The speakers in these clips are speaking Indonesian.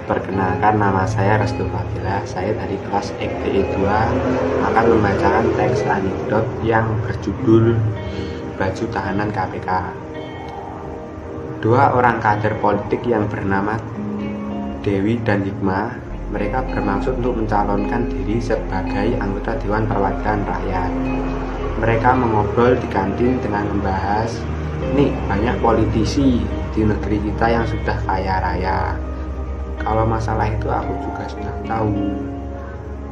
Perkenalkan, nama saya Restu Fadila. Saya dari kelas EKTI 2 akan membacakan teks anekdot yang berjudul Baju Tahanan KPK. Dua orang kader politik yang bernama Dewi dan Hikmah, mereka bermaksud untuk mencalonkan diri sebagai anggota Dewan Perwakilan Rakyat. Mereka mengobrol di kantin dengan membahas, nih banyak politisi di negeri kita yang sudah kaya raya. Kalau masalah itu aku juga sudah tahu.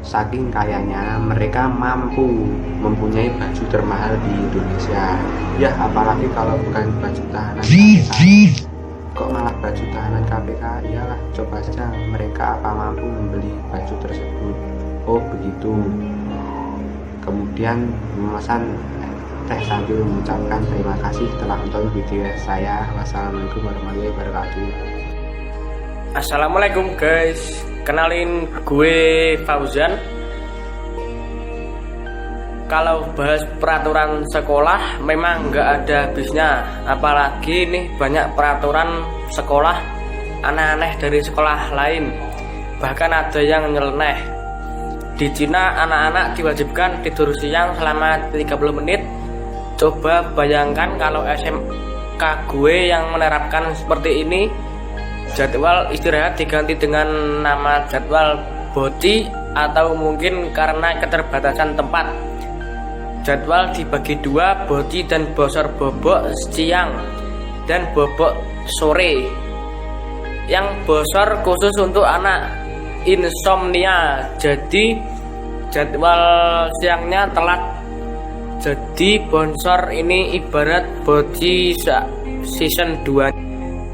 Saking kayanya mereka mampu mempunyai baju termahal di Indonesia. Ya apalagi kalau bukan baju tahanan KPK. Kok malah baju tahanan KPK? Iyalah, coba saja mereka apa mampu membeli baju tersebut. Oh begitu. Kemudian memesan teh sambil mengucapkan terima kasih telah menonton video saya. Wassalamualaikum warahmatullahi wabarakatuh. Assalamualaikum guys, kenalin gue Fauzan. Kalau bahas peraturan sekolah memang nggak ada habisnya. Apalagi nih banyak peraturan sekolah aneh-aneh dari sekolah lain. Bahkan ada yang nyeleneh. Di Cina anak-anak diwajibkan tidur siang selama 30 menit. Coba bayangkan kalau SMK gue yang menerapkan seperti ini. Jadwal istirahat diganti dengan nama jadwal boci, atau mungkin karena keterbatasan tempat jadwal dibagi dua, boci dan bosor bobok siang dan bobok sore. Yang bosor khusus untuk anak insomnia, jadi jadwal siangnya telat. Jadi bonsor ini ibarat boci season 2.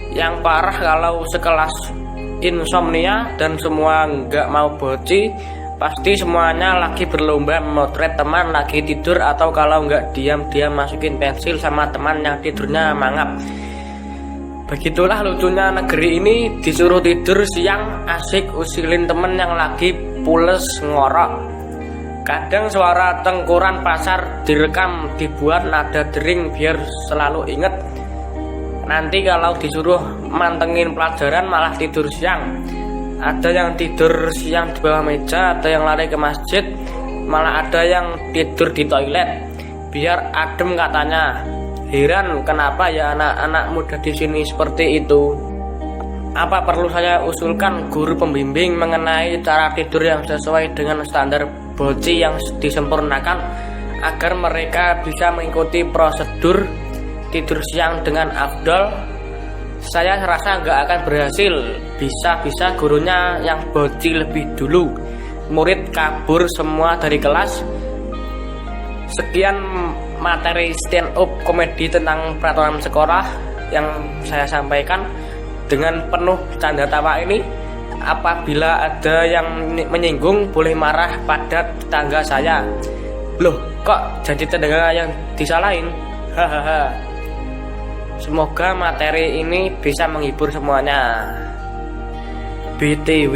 Yang parah kalau sekelas insomnia dan semua nggak mau boci, pasti semuanya lagi berlomba memotret teman lagi tidur, atau kalau nggak diam-diam masukin pensil sama teman yang tidurnya mangap. Begitulah lucunya negeri ini, disuruh tidur siang asik usilin temen yang lagi pules ngorok. Kadang suara tengkuran pasar direkam dibuat nada dering biar selalu inget. Nanti kalau disuruh mantengin pelajaran malah tidur siang. Ada yang tidur siang di bawah meja, ada yang lari ke masjid, malah ada yang tidur di toilet biar adem katanya. Heran kenapa ya anak-anak muda di sini seperti itu. Apa perlu saya usulkan guru pembimbing mengenai cara tidur yang sesuai dengan standar boci yang disempurnakan agar mereka bisa mengikuti prosedur tidur siang dengan afdol? Saya rasa nggak akan berhasil. Bisa-bisa gurunya yang boci lebih dulu, murid kabur semua dari kelas. Sekian materi stand up komedi tentang peraturan sekolah yang saya sampaikan dengan penuh canda tawa ini. Apabila ada yang menyinggung boleh marah pada tetangga saya. Loh kok jadi tetangga yang disalahin? Hahaha. Semoga materi ini bisa menghibur semuanya. BTW,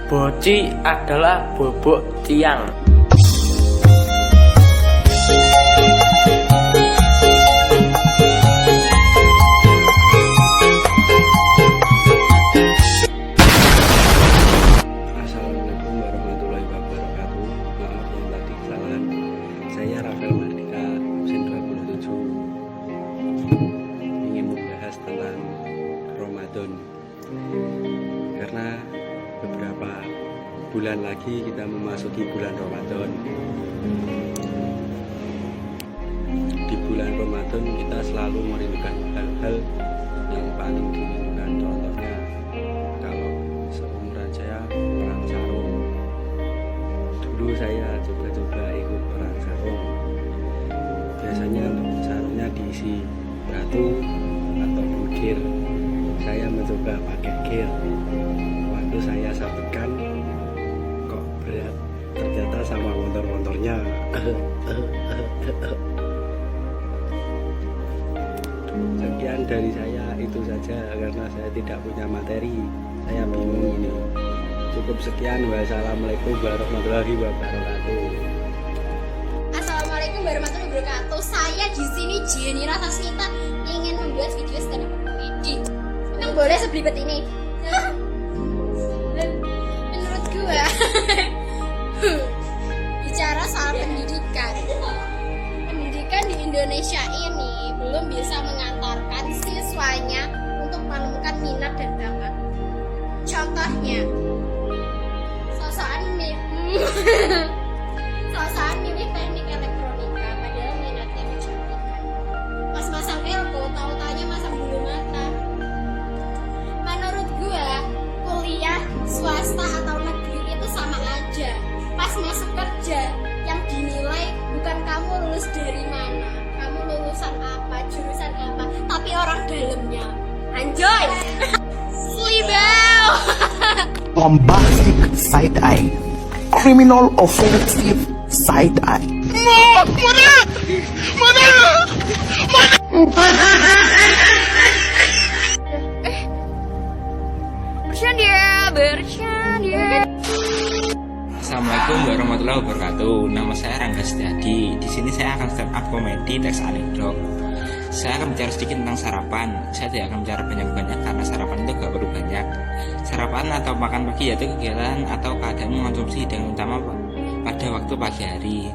boci adalah bobok tiang. Assalamualaikum warahmatullahi wabarakatuh. Maaf yang tadi kesalahan. Saya Rafael Mardika, absen 27. Ingin membahas tentang Ramadan, karena beberapa bulan lagi kita memasuki bulan Ramadan. Di bulan Ramadan kita selalu merindukan hal-hal yang paling dirindukan. Contohnya kalau seumuran saya perang sarung, dulu saya coba-coba ikut perang sarung. Biasanya sarungnya diisi batu ataupun gear. Saya mencoba pakai gear. Waktu saya sabetkan kok berat, ternyata sama motor-motornya. Sekian dari saya, itu saja karena saya tidak punya materi. Saya bingung ini. Cukup sekian. Wassalamualaikum warahmatullahi wabarakatuh. Assalamualaikum warahmatullahi wabarakatuh. Saya di sini Jenny Rasasmita ingin membuat video stand up komedi. Emang boleh sebelibet ini? Indonesia ini belum bisa mengantarkan siswanya untuk menemukan minat dan bakat. Contohnya, sosokan milih teknik elektronika padahal minatnya kecantikan. Pas masang elko, tahu-taunya masang bulu mata. Menurut gua, kuliah swasta atau negeri itu sama aja. Pas masuk kerja, yang dinilai bukan kamu lulus dari mana, kamu lulusan apa, jurusan apa, tapi orang dalamnya. Anjoy! Slibau! Bombastic side eye, criminal offensive side eye. Bercanda. Assalamualaikum warahmatullahi wabarakatuh. Nama saya Rangga Setiadi. Di sini saya akan stand up komedi teks anekdot. Saya akan bicara sedikit tentang sarapan. Saya tidak akan bicara banyak-banyak karena sarapan itu gak perlu banyak. Sarapan atau makan pagi yaitu kegiatan atau keadaan mengonsumsi dengan utama pada waktu pagi hari.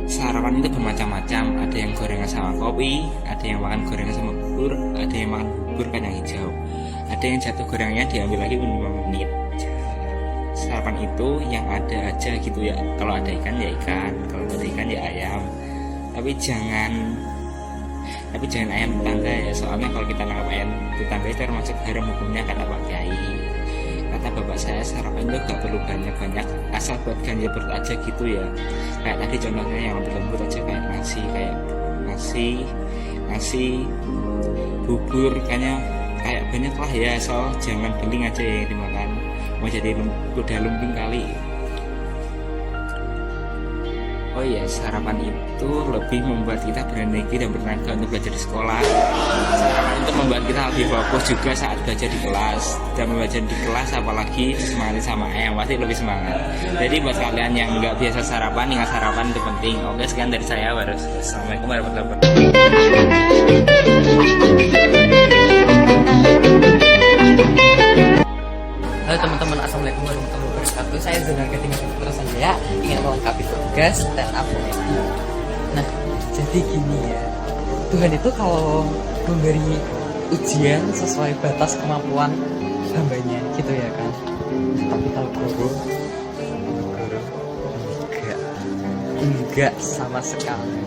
Sarapan itu bermacam-macam. Ada yang gorengan sama kopi, ada yang makan gorengan sama bubur, ada yang makan bubur kacang hijau, ada yang jatuh gorengannya diambil lagi 5 menit. Sarapan itu yang ada aja gitu ya. Kalau ada ikan ya ikan, kalau ada ikan ya ayam. Tapi jangan ayam tetangga ya. Soalnya kalau kita nangkap ayam tetangga itu termasuk haram hukumnya kata Pak Kiai. Kata bapak saya, sarapan itu gak perlu banyak-banyak, asal buat ganjil perut aja gitu ya. Kayak tadi contohnya yang lembut-lembut aja, kayak nasi bubur, kayak banyak lah ya. Asal jangan beling aja yang dimakan. Mau jadi kuda lumping kali. Oh iya, sarapan itu lebih membuat kita berenergi dan bertenaga untuk belajar di sekolah. Sarapan itu membuat kita lebih fokus juga saat belajar di kelas. Dan belajar di kelas apalagi disemangati sama ayam, pasti lebih semangat. Jadi buat kalian yang nggak biasa sarapan, ingat sarapan itu penting. Oke, sekian dari saya. Assalamualaikum warahmatullahi wabarakatuh. Halo teman-teman, assalamualaikum warahmatullahi wabarakatuh. Saya Zainal Ketinggalan Putra Sanjaya, ingin melengkapi tugas stand up comedy. Nah, jadi gini ya, Tuhan itu kalau memberi ujian sesuai batas kemampuan hambanya gitu ya kan. Tapi kalau guru enggak sama sekali.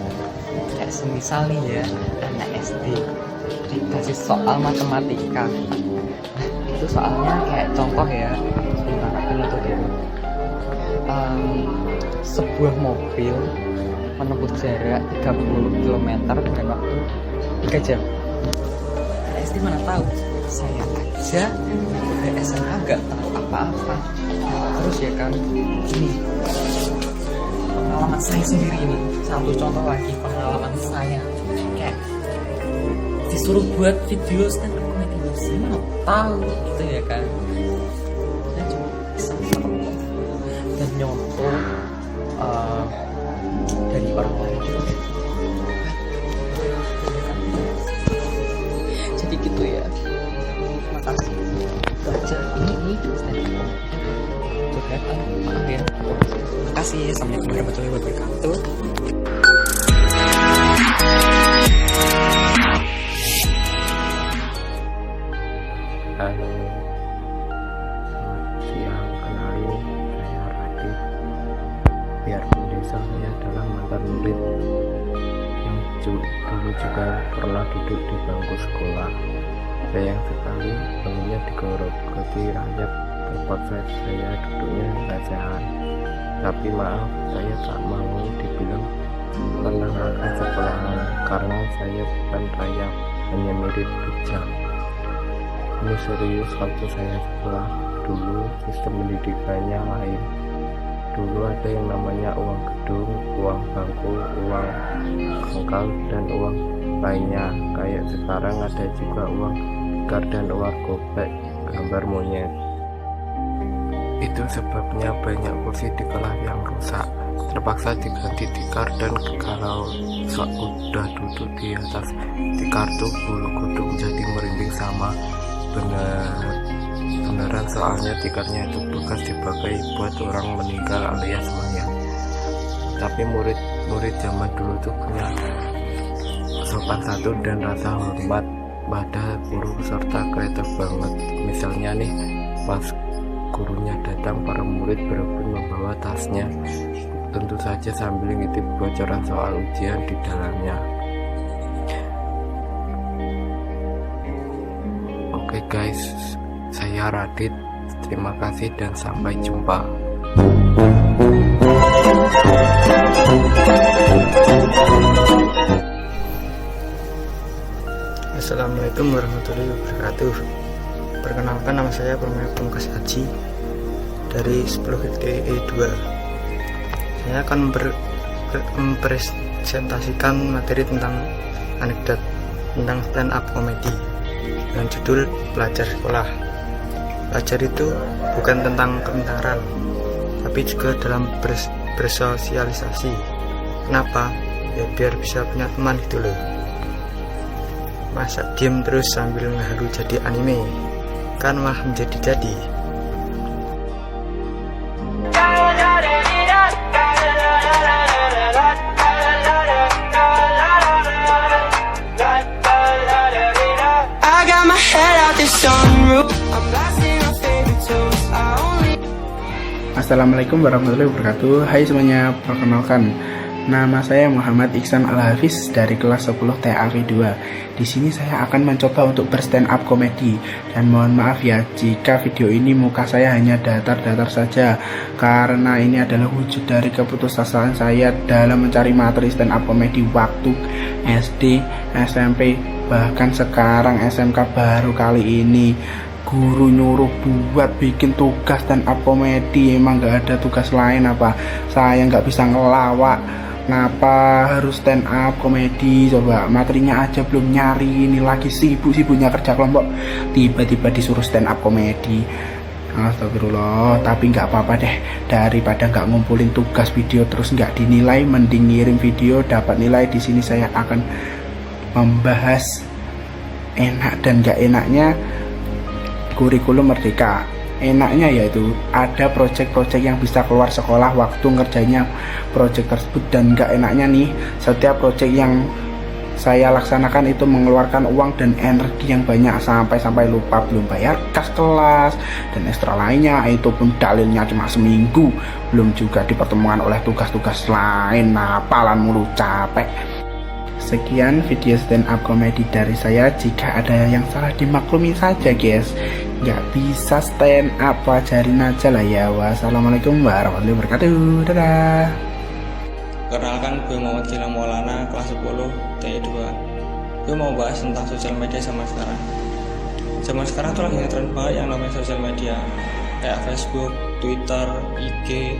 Kayak semisal nih ya, anak SD dikasih soal matematika. Itu soalnya kayak contoh ya, gimana penuntut itu sebuah mobil menempuh jarak 30 km dengan waktu 3 jam. SD mana tahu, saya aja udah SMA nggak tahu apa-apa. Terus ya kan, ini pengalaman saya sendiri ini, satu contoh lagi pengalaman saya kayak disuruh buat video stand up comedy, saya mana tahu gitu ya kan. Saya cuma bisa dan nyontoh dari orang lain juga. Jadi gitu ya. Terima kasih. Baca ini stand up comedy. Kelihatan, maaf ya. Terima kasih. Assalamualaikum warahmatullahi wabarakatuh. Halo, selamat siang, kenalin saya Radit. Biarpun desa saya adalah mantan murid yang dulu juga pernah duduk di bangku sekolah. Sayang sekali bangunnya digerogoti rakyat, terpaksa saya duduknya lesehan. Tapi maaf, saya tak mau dibilang menanggalkan sekolahan karena saya bukan rakyat, hanya mirip bijak. Ini serius, waktu saya sekolah dulu sistem pendidikannya lain. Dulu ada yang namanya uang gedung, uang bangku, uang pangkal, dan uang lainnya. Kayak sekarang ada juga uang tikar dan uang gopek gambar monyet. Itu sebabnya banyak kursi di kelas yang rusak, terpaksa diganti tikar, dan kalau sudah duduk di atas tikar tuh bulu kuduk jadi merinding sama beneran, soalnya tikarnya itu bekas dipakai buat orang meninggal alias mayat. Tapi murid zaman dulu tuh punya sopan santun dan rasa hormat pada guru serta kreatif banget. Misalnya nih, pas gurunya datang, para murid berebut membawa tasnya, tentu saja sambil ngintip bocoran soal ujian di dalamnya. Oke guys, saya Radit, terima kasih dan sampai jumpa. Assalamualaikum warahmatullahi wabarakatuh. Perkenalkan, nama saya Purwamana Pamungkas Haji dari 10E2. Saya akan mempresentasikan materi tentang anekdot tentang stand up comedy dengan judul Pelajar Sekolah. Pelajar itu bukan tentang kepintaran, tapi juga dalam bersosialisasi. Kenapa? Ya biar bisa punya teman gitu loh. Masa diem terus sambil ngehalu jadi anime, kan malah menjadi-jadi. Assalamualaikum warahmatullahi wabarakatuh. Hai semuanya, perkenalkan, nama saya Muhammad Iksan Al-Hafiz dari kelas 10 TAV2. Di sini saya akan mencoba untuk berstand up komedi, dan mohon maaf ya jika video ini muka saya hanya datar-datar saja, karena ini adalah wujud dari keputusasaan saya dalam mencari materi stand up komedi waktu SD, SMP, bahkan sekarang SMK baru kali ini. Guru nyuruh buat bikin tugas stand up komedi, emang gak ada tugas lain apa? Saya nggak bisa ngelawak, ngapa harus stand up komedi? Coba materinya aja belum nyari, ini lagi sibuk-sibuknya kerja kelompok, tiba-tiba disuruh stand up komedi. Astagfirullah, tapi nggak apa-apa deh, daripada nggak ngumpulin tugas video terus nggak dinilai, mending ngirim video dapat nilai. Di sini saya akan membahas enak dan nggak enaknya kurikulum merdeka. Enaknya yaitu ada proyek-proyek yang bisa keluar sekolah waktu ngerjainnya proyek tersebut, dan gak enaknya nih, setiap proyek yang saya laksanakan itu mengeluarkan uang dan energi yang banyak, sampai lupa belum bayar kas kelas dan ekstra lainnya, itu pun dalilnya cuma seminggu, belum juga dipertemukan oleh tugas-tugas lain. Napalan mulu, capek. Sekian video stand up komedi dari saya. Jika ada yang salah dimaklumi saja guys, nggak bisa stand up, wajarin aja lah ya. Wassalamualaikum warahmatullahi wabarakatuh. Dadah. Perkenalkan, gue Muhammad Gilang Maulana, kelas 10 TE2. Gue mau bahas tentang sosial media zaman sekarang. Zaman sekarang tuh lagi ngetren banget yang namanya sosial media, kayak Facebook, Twitter, IG,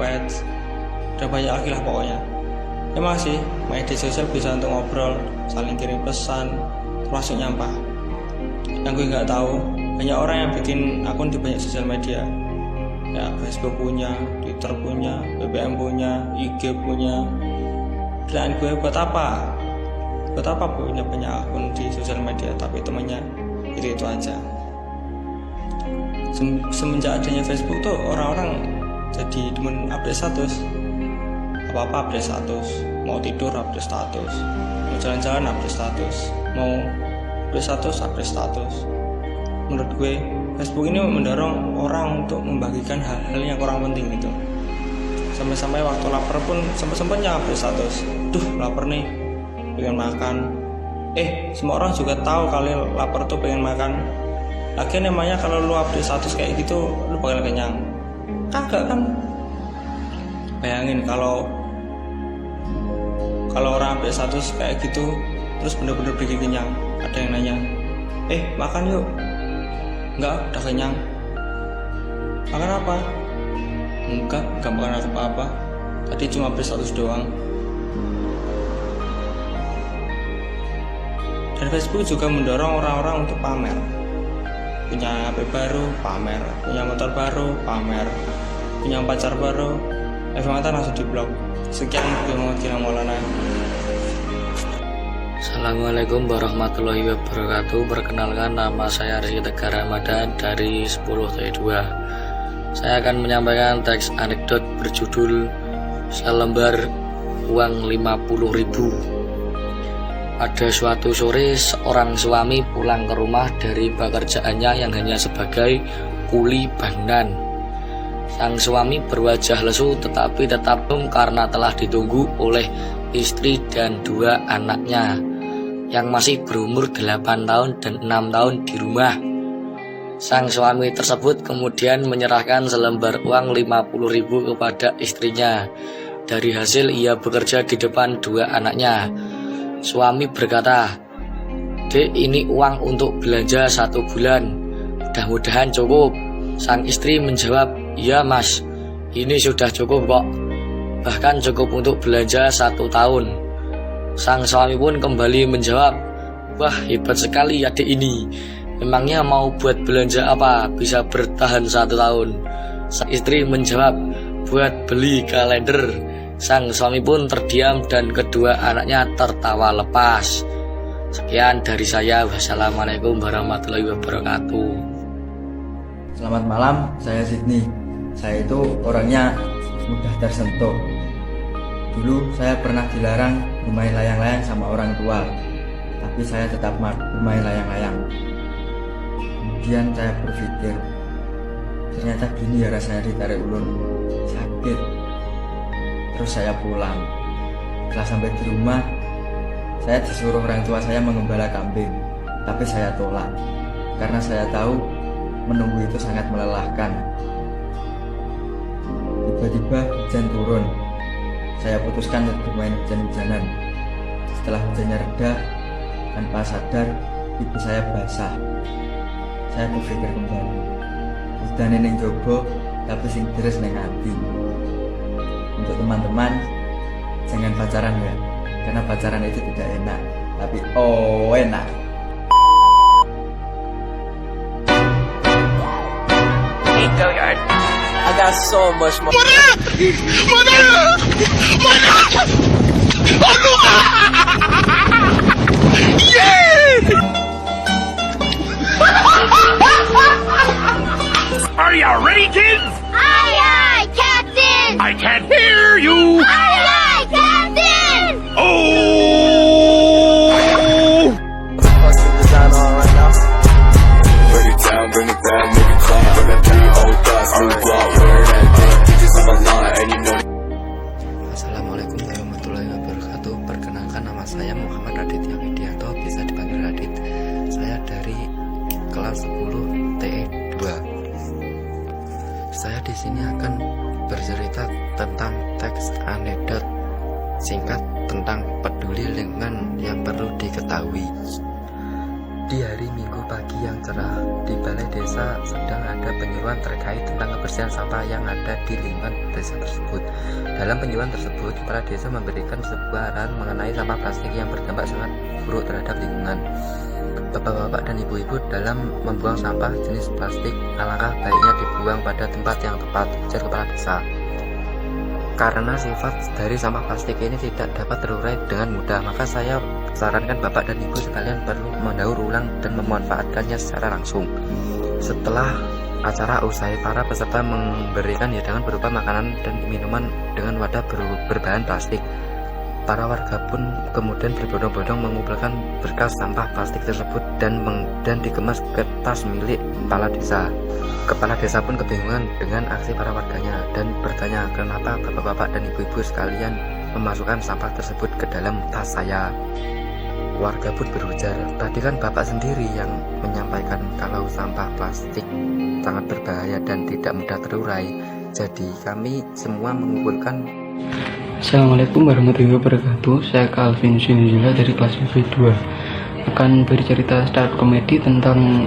Pets, udah banyak lagi lah pokoknya. Emang sih, media sosial bisa untuk ngobrol, saling kirim pesan, termasuk nyampah. Yang gue nggak tahu, banyak orang yang bikin akun di banyak sosial media. Ya, Facebook punya, Twitter punya, BBM punya, IG punya. Dan gue buat apa? Buat apa punya banyak akun di sosial media, tapi temennya itu aja. Semenjak adanya Facebook tuh orang-orang jadi demen update status. Apa-apa update status, mau tidur update status, mau jalan-jalan update status, mau update status. Menurut gue, Facebook ini mendorong orang untuk membagikan hal-hal yang kurang penting gitu. Sampai-sampai waktu lapar pun sempat-sempatnya update status. Duh, lapar nih, pengen makan. Semua orang juga tahu kali lapar tuh pengen makan. Lagian namanya kalau lu update status kayak gitu, lu bakal kenyang. Kagak kan? Bayangin kalau orang update status kayak gitu terus bener-bener bikin kenyang. Ada yang nanya, makan yuk. Enggak, udah kenyang. Makan apa? Enggak makan apa-apa, tadi cuma update status doang. Dan Facebook juga mendorong orang-orang untuk pamer. Punya HP baru, pamer. Punya motor baru, pamer. Punya pacar baru, mata langsung diblok. Sekian, gue Muhammad Gilang Maulana. Assalamualaikum warahmatullahi wabarakatuh. Perkenalkan, nama saya Rizky Tegar Ramadan dari 10 T2. Saya akan menyampaikan teks anekdot berjudul Selembar uang 50.000. Pada suatu sore, seorang suami pulang ke rumah dari pekerjaannya yang hanya sebagai kuli bangunan. Sang suami berwajah lesu tetapi tetap karena telah ditunggu oleh istri dan 2 anaknya yang masih berumur 8 tahun dan 6 tahun di rumah. Sang suami tersebut kemudian menyerahkan selembar uang 50.000 kepada istrinya. Dari hasil ia bekerja di depan 2 anaknya. Suami berkata, "Dek, ini uang untuk belanja 1 bulan. Mudah-mudahan cukup." Sang istri menjawab, "Iya mas, ini sudah cukup kok. Bahkan cukup untuk belanja 1 tahun." Sang suami pun kembali menjawab, "Wah, hebat sekali adik ini. Memangnya mau buat belanja apa bisa bertahan 1 tahun?" Sang istri menjawab, "Buat beli kalender." Sang suami pun terdiam dan kedua anaknya tertawa lepas. Sekian dari saya. Wassalamualaikum warahmatullahi wabarakatuh. Selamat malam, saya Sydney. Saya itu orangnya mudah tersentuh. Dulu saya pernah dilarang bermain layang-layang sama orang tua, tapi saya tetap bermain layang-layang. Kemudian saya berpikir, ternyata gini ya rasanya ditarik ulun, sakit. Terus saya pulang. Setelah sampai di rumah, saya disuruh orang tua saya mengembala kambing, tapi saya tolak karena saya tahu menunggu itu sangat melelahkan. Tiba-tiba hujan turun. Saya putuskan untuk bermain hujan-hujanan. Setelah hujannya reda, tanpa sadar pipi saya basah. Saya berpikir kembali, hujan ning jogo tapi sing deres ning ati. Untuk teman-teman, jangan pacaran ya, karena pacaran itu tidak enak, tapi enak. I got so much more. Are you ready, kids? Aye, Captain! I can't hear you! Aye, Captain! Oh! Bring it down, bring it back, make it clap. Bring that 3 old thoughts, new block, wear that thing. Digits on my line, and you know. Assalamualaikum warahmatullahi wabarakatuh. Perkenalkan, nama saya Muhammad Raditya Widianto, bisa dipanggil Radit. Saya dari kelas 10 TE 2. Saya di sini akan bercerita tentang teks anekdot singkat tentang peduli lingkungan yang perlu diketahui. Di hari Minggu pagi yang cerah, di balai desa sedang ada penyuluhan terkait tentang kebersihan sampah yang ada di lingkungan desa tersebut. Dalam penyuluhan tersebut, kepala desa memberikan sebuah arahan mengenai sampah plastik yang berdampak sangat buruk terhadap lingkungan. Bapak-bapak dan ibu-ibu, dalam membuang sampah jenis plastik, alangkah baiknya dibuang pada tempat yang tepat, ujar kepala desa. Karena sifat dari sampah plastik ini tidak dapat terurai dengan mudah, maka saya sarankan bapak dan ibu sekalian perlu mendaur ulang dan memanfaatkannya secara langsung. Setelah acara usai, para peserta memberikan hidangan berupa makanan dan minuman dengan wadah berbahan plastik. Para warga pun kemudian berbondong-bondong mengumpulkan berkas sampah plastik tersebut dan dikemas ke tas milik kepala desa. Kepala desa pun kebingungan dengan aksi para warganya dan bertanya, kenapa bapak-bapak dan ibu-ibu sekalian memasukkan sampah tersebut ke dalam tas saya. Warga pun berujar, tadi kan bapak sendiri yang menyampaikan kalau sampah plastik sangat berbahaya dan tidak mudah terurai. Jadi kami semua mengumpulkan. Assalamualaikum warahmatullahi wabarakatuh. Saya Calvin Sinzila dari kelas B2 akan bercerita stand-up komedi tentang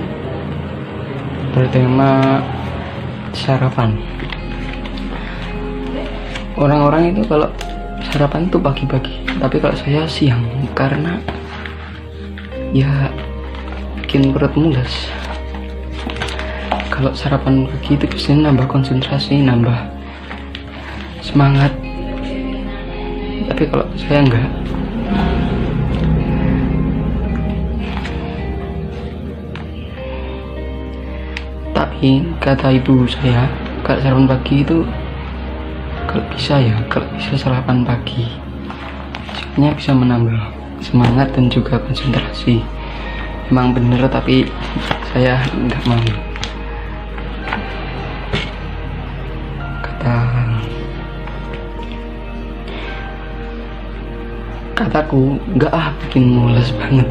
bertema sarapan. Orang-orang itu kalau sarapan itu pagi-pagi, tapi kalau saya siang karena ya bikin perut mules. Kalau sarapan pagi itu biasanya nambah konsentrasi, nambah semangat. Tapi kalau saya enggak. Tapi kata ibu saya, kalau sarapan pagi itu kalau bisa sarapan pagi. katanya bisa menambah semangat dan juga konsentrasi. Emang bener, tapi saya nggak mau. Kataku nggak bikin mules banget,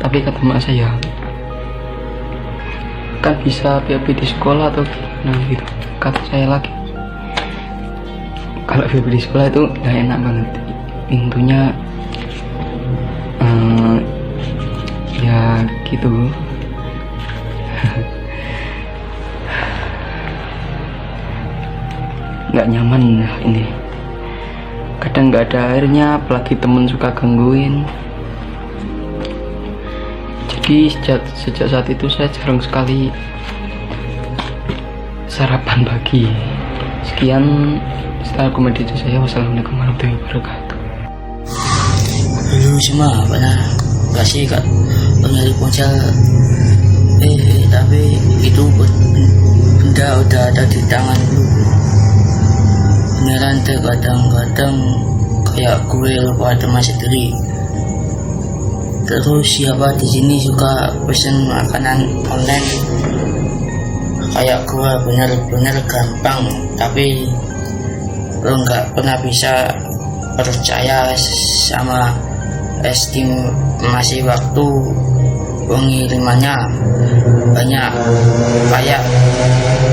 tapi kata mak saya kan bisa PAP di sekolah atau gimana gitu. Kata saya lagi, kalau PAP di sekolah itu nggak enak banget, intinya ya gitu. Nggak nyaman ini, kadang nggak ada airnya, apalagi temen suka gangguin. Jadi sejak saat itu saya jarang sekali sarapan pagi. Sekian style komedi saya. Wassalamualaikum warahmatullahi wabarakatuh. Dulu cuma pernah kasih kak nyari ponsel, tapi itu benda udah ada di tangan lu. Beneran deh, kadang-kadang kayak gue lupa sama sendiri. Terus siapa di sini suka pesen makanan online? Kayak gue bener-bener gampang, tapi lo nggak pernah bisa percaya sama estimasi waktu pengirimannya. Banyak kayak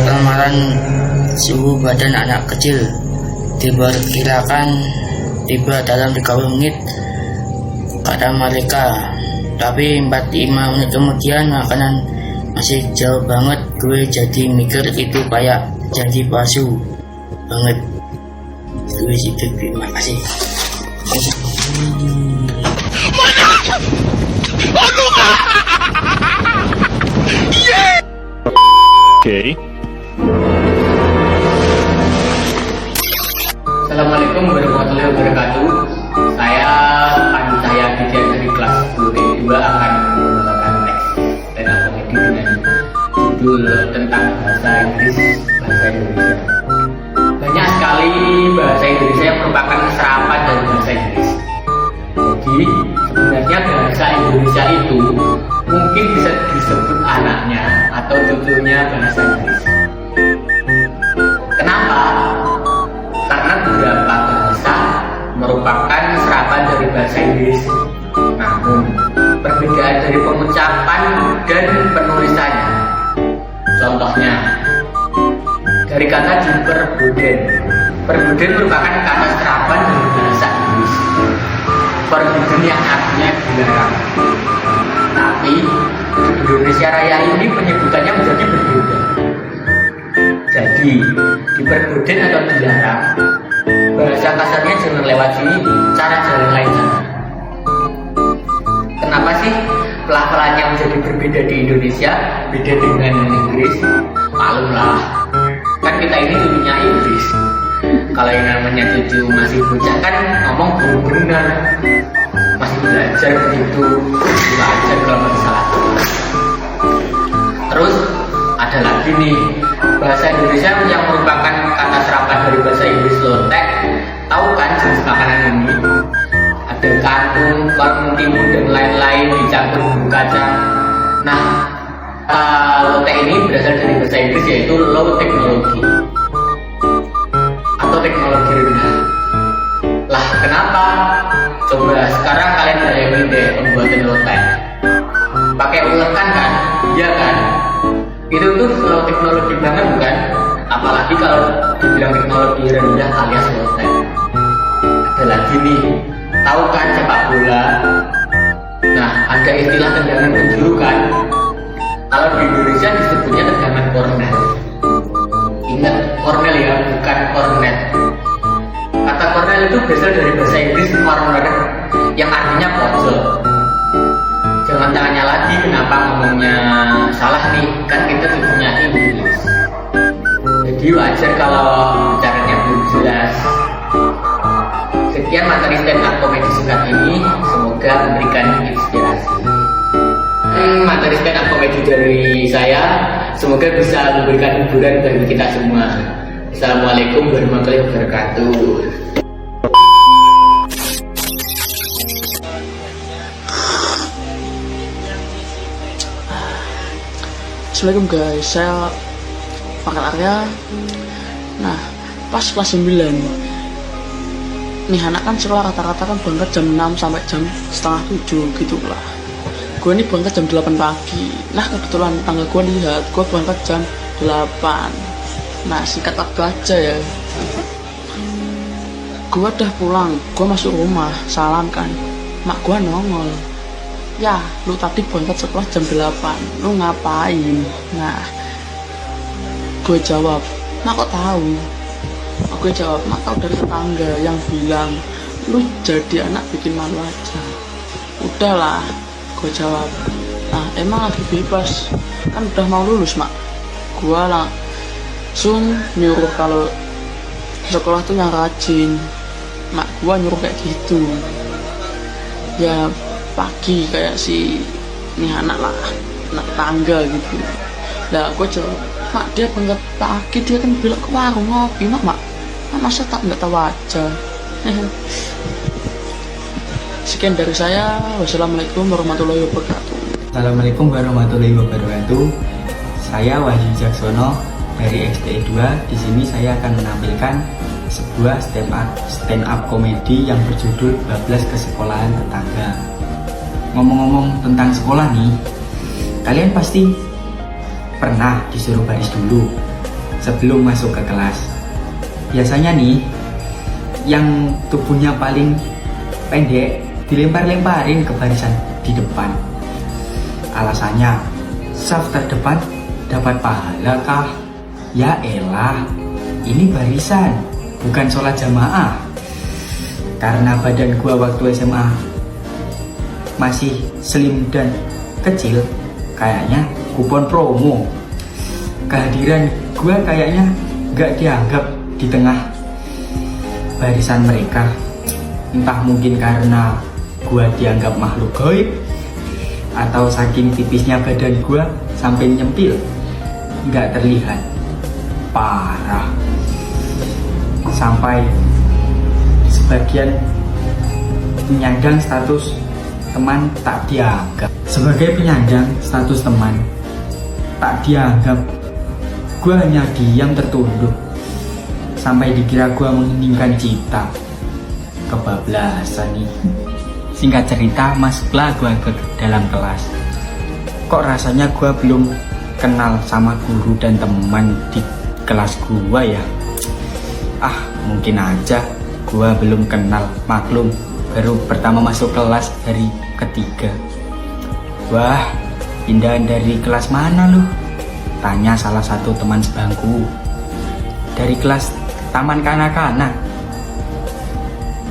ramalan suhu badan anak kecil, diperkirakan tiba dalam 30 menit kata mereka, tapi 45 menit kemudian makanan masih jauh banget. Gue jadi mikir itu kayak janji palsu banget. Gue sih, terima kasih. Okay. Assalamualaikum warahmatullahi wabarakatuh. Saya Pandu Cahyadi dari kelas 10 2 akan membawakan teks stand up comedy dengan judul tentang bahasa Inggris, bahasa Indonesia. Banyak sekali bahasa Indonesia yang merupakan serapan dari bahasa Inggris. Jadi sebenarnya bahasa Indonesia itu mungkin bisa disebut anaknya atau cucunya bahasa Inggris. Kenapa? Karena beberapa bahasa merupakan serapan dari bahasa Inggris, namun perbedaan dari pengucapan dan penulisannya. Contohnya, dari kata diperboden. Perboden merupakan kata serapan dari bahasa Inggris. Forbidden yang artinya dilarang. Tapi di Indonesia Raya ini penyebutannya menjadi berbeda. Jadi diperboden atau dilarang, bahasa kasarnya jangan lewat sini, cara jalan lain sana. Kenapa sih pelafalannya menjadi berbeda di Indonesia, beda dengan Inggris? Maklumlah, kan kita ini cucunya Inggris. Kalau yang namanya cucu masih bocah kan ngomong benar, masih belajar begitu, belajar kalau nggak salah. Terus ada lagi nih, bahasa Indonesia yang merupakan kata serapan dari bahasa Inggris, lotek. Tahu kan jenis makanan ini? Ada kangkung, korn, timun dan lain-lain dicampur bumbu kacang. Nah, lotek ini berasal dari bahasa Inggris, yaitu low technology atau teknologi rendah. Lah kenapa? Coba sekarang kalian bayangin deh pembuatan lotek. Pakai ulekan kan? Iya kan? Itu tuh slow teknologi banget bukan? Apalagi kalau dibilang teknologi rendah alias lotek. Ada lagi nih, tahu kan sepak bola? Nah, ada istilah tendangan penjuru kan? Kalau di Indonesia disebutnya tendangan kornet. Ingat, kornel ya, bukan kornet. Kata kornel itu berasal dari bahasa Inggris corner, yang artinya pojok. Jangan tanya lagi kenapa ngomongnya salah nih, kan kita cucunya Inggris. Jadi wajar kalau caranya belum jelas. Sekian materi stand up komedi singkat ini, semoga memberikan inspirasi. Materi stand up komedi dari saya, semoga bisa memberikan hiburan bagi kita semua. Assalamualaikum warahmatullahi wabarakatuh. Assalamualaikum guys, saya Pakar Arya. Nah, pas kelas 9 nih anak kan sekolah rata-rata kan berangkat jam 6 sampai jam setengah 7 gitu lah. Gue ini berangkat jam 8 pagi. Nah kebetulan tangga gue lihat gue berangkat jam 8. Nah singkat waktu aja ya, gue udah pulang, gue masuk rumah, salam kan, mak gue nongol, ya lu tadi berangkat sekolah jam 8, lu ngapain? Nah gue jawab, mak kok tahu? Gue jawab, mak tahu dari tetangga yang bilang lu jadi anak bikin malu aja. Udahlah, gue jawab, nah emang lagi bebas kan udah mau lulus mak. Gue langsung nyuruh kalau sekolah tuh yang rajin. Mak gue nyuruh kayak gitu ya, pagi kayak si ini anak lah, anak tangga gitu. Nah gue jawab, mak dia berangkat pagi, dia kan bilang ke warung ngopi. Mak masa tak nggak tahu aja. Sekian dari saya. Wassalamualaikum warahmatullahi wabarakatuh. Assalamualaikum warahmatullahi wabarakatuh. Saya Wahyu Jaksono dari XTE 2. Di sini saya akan menampilkan sebuah stand up komedi yang berjudul Bablas Kesekolahan Tetangga. Ngomong-ngomong tentang sekolah nih, kalian pasti pernah disuruh baris dulu sebelum masuk ke kelas. Biasanya nih, yang tubuhnya paling pendek dilempar-lemparin ke barisan di depan. Alasannya, saf terdepan dapat pahala kah? Ya elah, ini barisan, bukan sholat jamaah. Karena badan gua waktu SMA masih slim dan kecil, kayaknya kupon promo. Kehadiran gua kayaknya gak dianggap di tengah barisan mereka. Entah mungkin karena gua dianggap makhluk gaib, atau saking tipisnya badan gua sampai nyempil nggak terlihat. Parah. Sampai sebagian penyandang status teman tak dianggap. Sebagai penyandang status teman tak dianggap, gua hanya diam tertunduk sampai dikira gua mengheningkan cipta. Kebablasan nih. Singkat cerita, masuklah gua ke dalam kelas. Kok rasanya gua belum kenal sama guru dan teman di kelas gua ya? Mungkin aja gua belum kenal, maklum baru pertama masuk kelas hari ketiga. Wah, pindahan dari kelas mana lu? Tanya salah satu teman sebangku. Dari kelas taman kanak-kanak.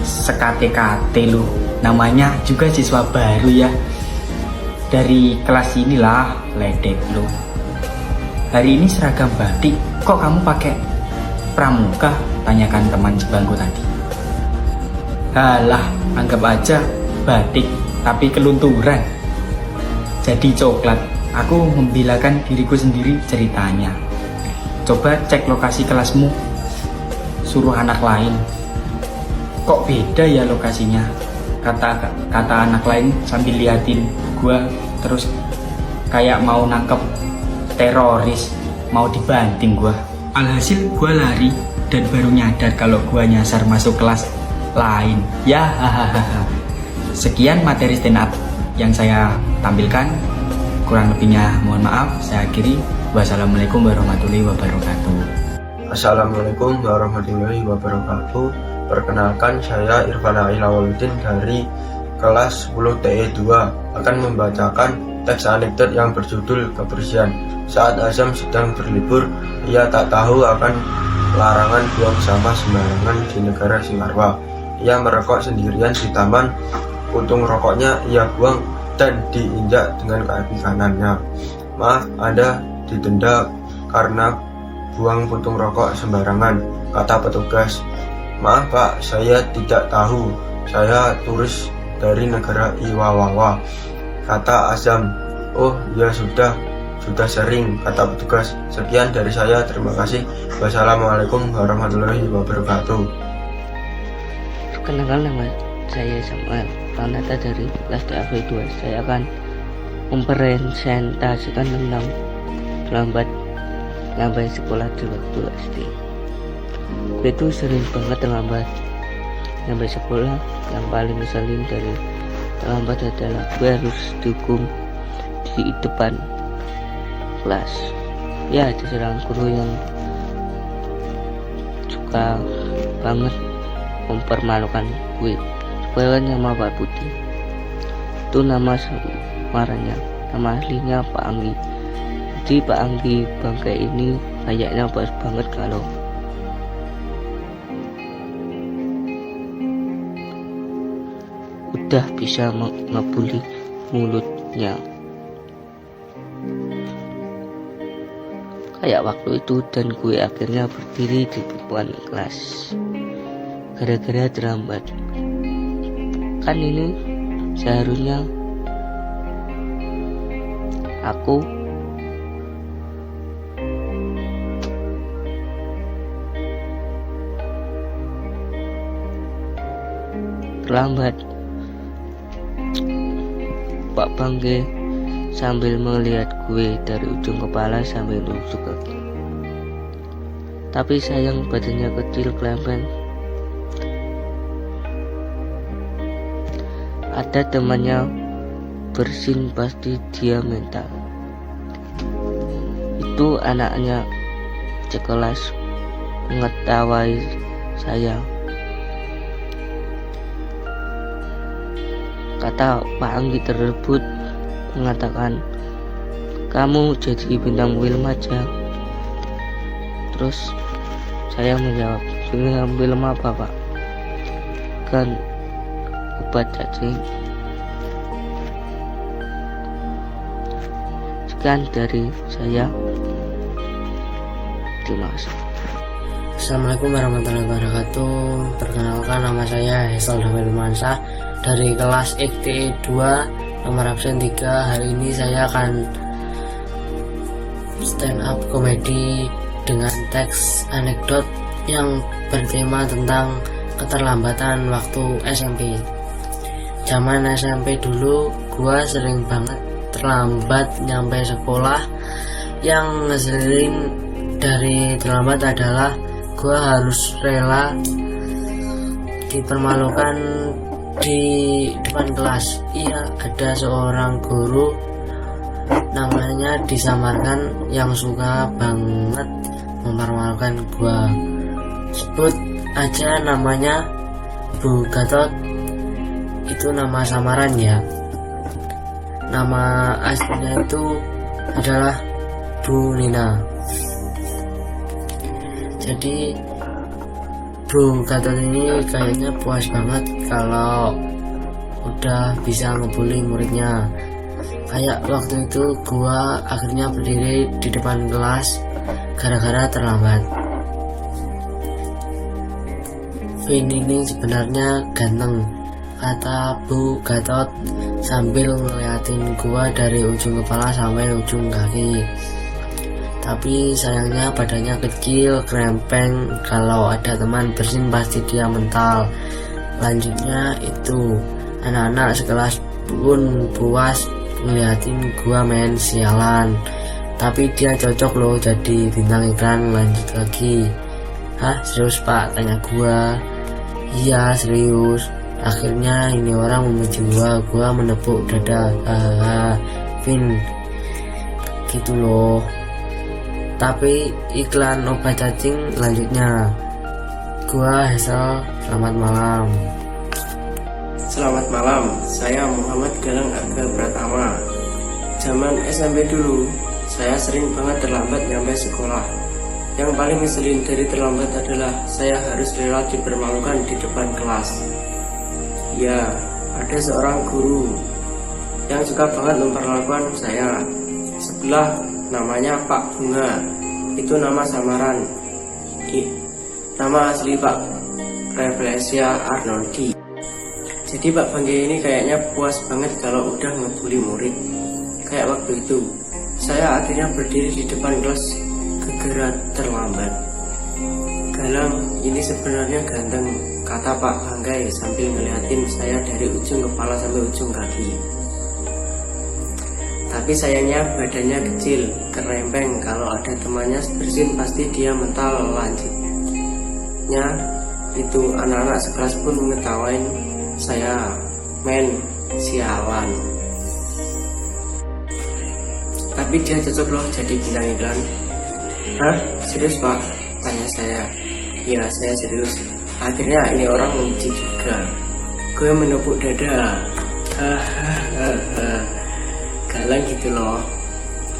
Sekate-kate lu, namanya juga siswa baru ya. Dari kelas inilah, ledek lu. Hari ini seragam batik, kok kamu pakai pramuka? Tanyakan teman sebangku tadi. Halah, anggap aja batik tapi kelunturan jadi coklat. Aku membilakan diriku sendiri ceritanya. Coba cek lokasi kelasmu, suruh anak lain. Kok beda ya lokasinya? Kata anak lain sambil liatin gua terus kayak mau nangkep teroris, mau dibanting gua. Alhasil gua lari dan baru nyadar kalau gua nyasar masuk kelas lain. Ya hahaha. Sekian materi stand up yang saya tampilkan. Kurang lebihnya mohon maaf. Saya akhiri. Wassalamualaikum warahmatullahi wabarakatuh. Assalamualaikum warahmatullahi wabarakatuh. Perkenalkan, saya Irfan Ailawaludin dari kelas 10 TE 2 akan membacakan teks anekdot yang berjudul Kebersihan. Saat Azam sedang berlibur, ia tak tahu akan larangan buang sampah sembarangan di negara Singarwa. Ia merokok sendirian di taman. Puntung rokoknya ia buang dan diinjak dengan kaki kanannya. Maaf, Anda didenda karena buang puntung rokok sembarangan, kata petugas. Maaf Pak, saya tidak tahu. Saya turis dari negara Iwawawa, kata Azam. Oh ya sudah sering, kata petugas. Sekian dari saya, terima kasih. Wassalamualaikum warahmatullahi wabarakatuh. Perkenalkan, nama saya Samuel Pranata dari kelas TAP 2. Saya akan mempresentasikan tentang terlambat sampai sekolah di waktu SD. Gue itu sering banget terlambat sampai sekolah. Yang paling ngeselin dari terlambat adalah gue harus dihukum di depan kelas. Ya, ada seorang guru yang suka banget mempermalukan gue. Gue kan nama Pak Budi, itu nama samarannya, nama aslinya Pak Anggi. Jadi Pak Anggi Bangkai ini kayaknya bos banget kalau udah bisa ngebully mulutnya. Kayak waktu itu, dan gue akhirnya berdiri di depan kelas gara-gara terlambat. Kan ini seharusnya aku terlambat. Pak Bangke sambil melihat gue dari ujung kepala sampai ujung kaki. Tapi sayang badannya kecil kelempeng. Ada temannya bersin, pasti dia mental. Itu anaknya sekelas mengetahui saya. Kata Pak Anggi tersebut mengatakan, kamu jadi bintang film aja. Terus saya menjawab, bintang film apa Pak? Kan obat cacing. Sekian dari saya. Terima kasih. Assalamualaikum warahmatullahi wabarakatuh. Perkenalkan, nama saya Hesal Damil Mansa dari kelas IKTI 2 nomor absen 3. Hari ini saya akan stand up komedi dengan teks anekdot yang bertema tentang keterlambatan waktu SMP. Zaman SMP dulu gua sering banget terlambat nyampe sekolah. Yang ngeselin dari terlambat adalah gua harus rela dipermalukan di depan kelas. Iya, ada seorang guru namanya disamarkan yang suka banget mempermalukan gua. Sebut aja namanya Bu Gatot. Itu nama samaran ya. Nama aslinya itu adalah Bu Nina. Jadi Bu Gatot ini kayaknya puas banget kalau udah bisa ngebully muridnya. Kayak waktu itu gua akhirnya berdiri di depan kelas gara-gara terlambat. Vin ini sebenarnya ganteng, kata Bu Gatot sambil ngeliatin gua dari ujung kepala sampai ujung kaki. Tapi sayangnya badannya kecil, krempeng. Kalau ada teman bersin pasti dia mental. Lanjutnya itu anak-anak sekelas pun puas ngeliatin gua main sialan. Tapi dia cocok loh jadi bintang iklan. Lanjut lagi. Hah, serius Pak? Tanya gua. Iya serius. Akhirnya ini orang memuji gua menepuk dada. Vin, gitu loh. Tapi iklan obat cacing lanjutnya. Gua Hesal, selamat malam. Selamat malam, saya Muhammad Galang Arga Pratama. Zaman SMP dulu, saya sering banget terlambat nyampe sekolah. Yang paling ngeselin dari terlambat adalah saya harus rela dipermalukan di depan kelas. Ya, ada seorang guru yang suka banget memperlakukan saya. Sebelah namanya Pak Bunga, itu nama samaran. Nama asli Pak Reflesia Arnoldi. Jadi Pak Bangke ini kayaknya puas banget kalau udah ngebully murid. Kayak waktu itu, saya akhirnya berdiri di depan kelas gara-gara terlambat. Galang ini sebenarnya ganteng, kata Pak Bangke sambil ngeliatin saya dari ujung kepala sampai ujung kaki. Tapi sayangnya badannya kecil, kerempeng. Kalau ada temannya bersin pasti dia mental. Lanjutnya itu anak-anak sekelas pun mengetawain saya, men, sialan. Tapi dia cocok loh jadi bintang iklan. Hah? Serius pak? Tanya saya. Iya saya serius. Akhirnya ini orang memuji juga. Gue menepuk dada. Galang gitu loh.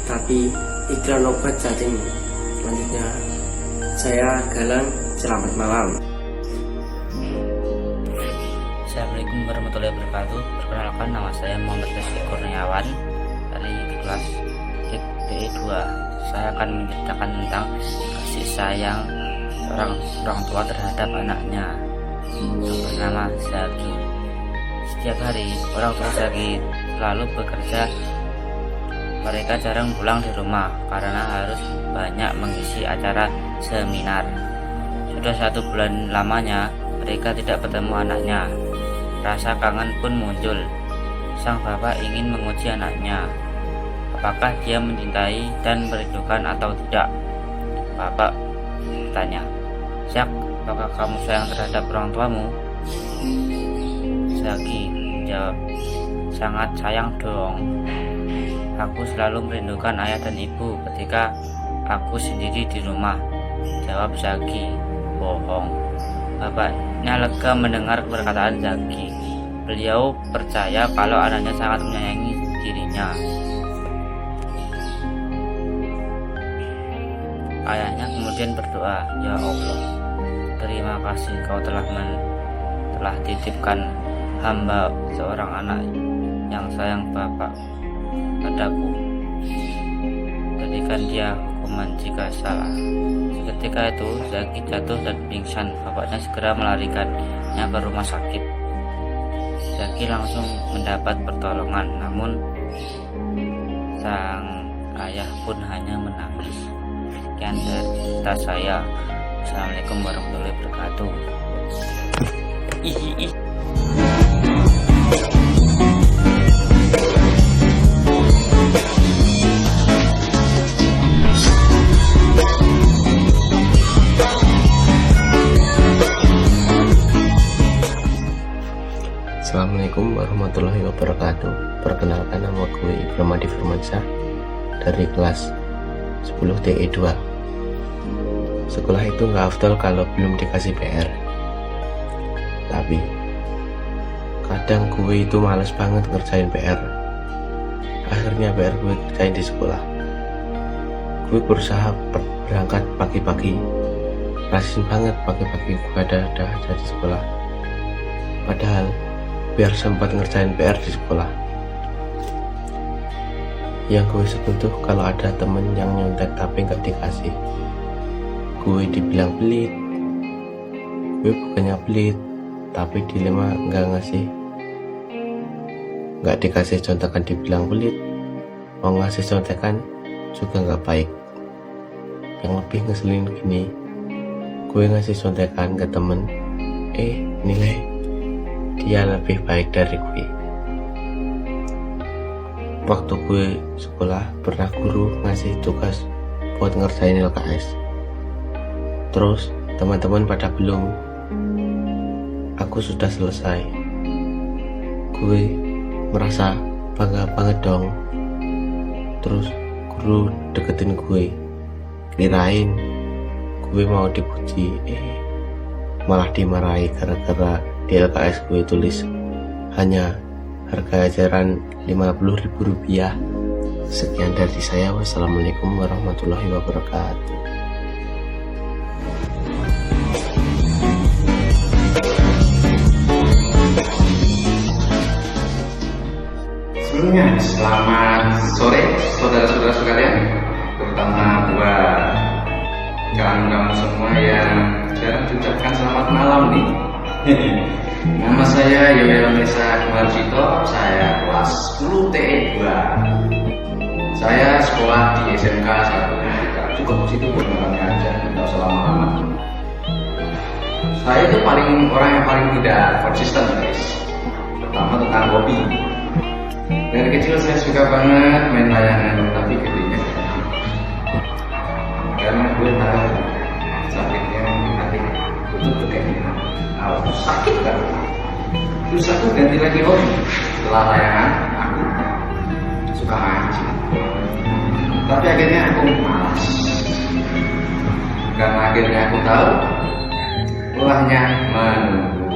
Tapi iklan obat cacing. Selanjutnya saya Galang, selamat malam. Assalamualaikum warahmatullahi wabarakatuh. Perkenalkan, nama saya Muhammad Rizky Kurniawan dari kelas DE2. Saya akan menceritakan tentang kasih sayang seorang orang tua terhadap anaknya yang bernama Zaki. Setiap hari orang tua Zaki selalu bekerja. Mereka jarang pulang di rumah karena harus banyak mengisi acara seminar. Sudah 1 bulan lamanya mereka tidak bertemu anaknya. Rasa kangen pun muncul. Sang bapak ingin menguji anaknya, apakah dia mencintai dan merindukan atau tidak. Bapak bertanya, "Zak, apakah kamu sayang terhadap orang tuamu?" Zaki menjawab, "Sangat sayang dong. Aku selalu merindukan ayah dan ibu ketika aku sendiri di rumah." Jawab Zaki, "Bohong." Bapaknya lega mendengar perkataan Zaki. Beliau percaya kalau anaknya sangat menyayangi dirinya. Ayahnya kemudian berdoa, "Ya Allah, terima kasih kau telah titipkan hamba seorang anak yang sayang Bapak padaku. Berikan dia hukuman jika salah." Ketika itu Zaki jatuh dan pingsan. Bapaknya segera melarikannya ke rumah sakit. Zaki langsung mendapat pertolongan, namun sang ayah pun hanya menangis. Sekian dari cerita saya. Assalamualaikum warahmatullahi wabarakatuh. Assalamualaikum warahmatullahi wabarakatuh. Perkenalkan, nama gue Ibrahim Adi Firmansyah dari kelas 10 DE2. Sekolah itu gak afdol kalau belum dikasih PR. Tapi kadang gue itu males banget ngerjain PR. Akhirnya PR gue kerjain di sekolah. Gue berusaha berangkat pagi-pagi. Rajin banget pagi-pagi gue ada aja di sekolah. Padahal biar sempat ngerjain PR di sekolah. Yang gue sebel tuh kalau ada temen yang nyontek tapi gak dikasih. Gue dibilang pelit. Gue bukannya pelit, tapi dilema gak ngasih. Gak dikasih contekan dibilang pelit, mau ngasih contekan juga gak baik. Yang lebih ngeselin gini, gue ngasih contekan ke temen, nilai dia lebih baik dari gue. Waktu gue sekolah pernah guru ngasih tugas buat ngerjain LKS. Terus teman-teman pada belum, aku sudah selesai. Gue merasa bangga banget dong. Terus guru deketin gue, kirain gue mau dipuji, malah dimarahi gara-gara di LKS gue tulis hanya harga ajaran Rp50.000. Sekian dari saya. Wassalamualaikum warahmatullahi wabarakatuh. Sebelumnya selamat sore saudara-saudara sekalian, terutama buat kamu semua yang jarang diucapkan selamat malam nih. Nama saya Yoyo Nesa Kimarjito, saya kelas 10 TE2. Saya sekolah di SMK 1. Cukup situ perkenalannya aja, tidak usah lama-lama. Saya itu orang yang paling tidak konsisten guys, terutama tentang hobi. Dari kecil saya suka banget main layangan, tapi gedenya karena gue tahu sakitnya hati untuk begini. Sakit kan? Terus aku ganti lagi hobi. Setelah layangan, aku suka mancing. Tapi akhirnya aku malas. Karena akhirnya aku tahu ulahnya menunggu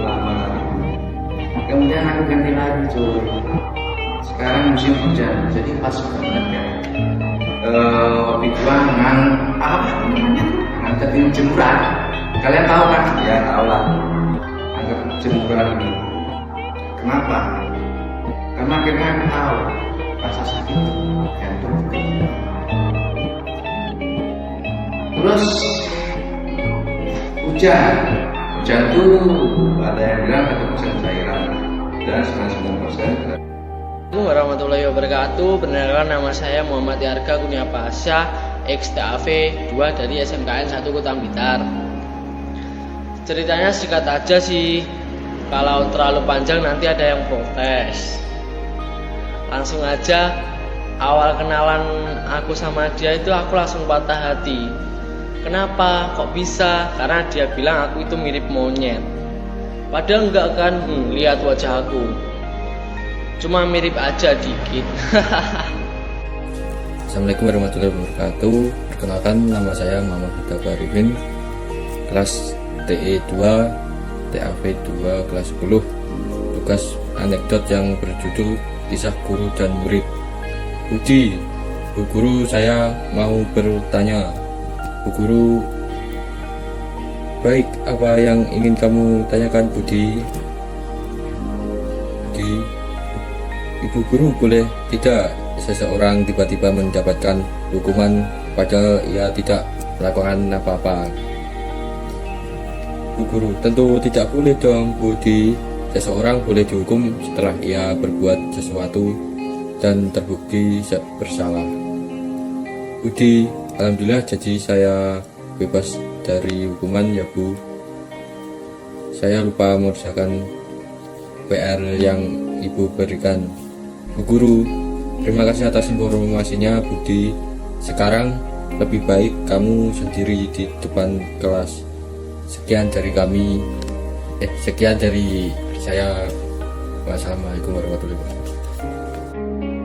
lama. Kemudian aku ganti lagi cuy. Sekarang musim hujan, jadi pas banget ya. Hobi gua ngangkatin jemuran. Kalian tahu kan? Ya tahu lah. Angkat jemuran ini. Kenapa? Karena akhirnya aku tahu rasa sakit itu gantung. Terus hujan tuh ada yang bilang 1% cairan dan 99%. Assalamualaikum warahmatullahi wabarakatuh. Perkenalkan, nama saya Muhammad Yarga Kurnia Pasha, XTAV 2 dari SMKN 1 Kota Blitar. Ceritanya singkat aja sih. Kalau terlalu panjang nanti ada yang protes. Langsung aja, awal kenalan aku sama dia itu aku langsung patah hati. Kenapa? Kok bisa? Karena dia bilang aku itu mirip monyet. Padahal enggak kan, lihat wajah aku. Cuma mirip aja dikit. Assalamualaikum warahmatullahi wabarakatuh. Perkenalkan, nama saya Muhammad Huda Baribin, kelas TE2 TAV 2 kelas 10. Tugas anekdot yang berjudul Kisah Guru dan Murid. Budi, Bu Guru, saya mau bertanya. Bu Guru, baik, apa yang ingin kamu tanyakan, Budi? Budi, Ibu Guru, boleh tidak seseorang tiba-tiba mendapatkan hukuman padahal ia tidak melakukan apa-apa? Bu Guru, tentu tidak boleh dong, Budi. Seseorang boleh dihukum setelah ia berbuat sesuatu dan terbukti bersalah. Budi, alhamdulillah, jadi saya bebas dari hukuman ya Bu. Saya lupa mengerjakan PR yang Ibu berikan. Bu Guru, terima kasih atas informasinya Budi. Sekarang lebih baik kamu sendiri di depan kelas. Sekian dari kami. Sekian dari saya. Wassalamualaikum warahmatullahi wabarakatuh.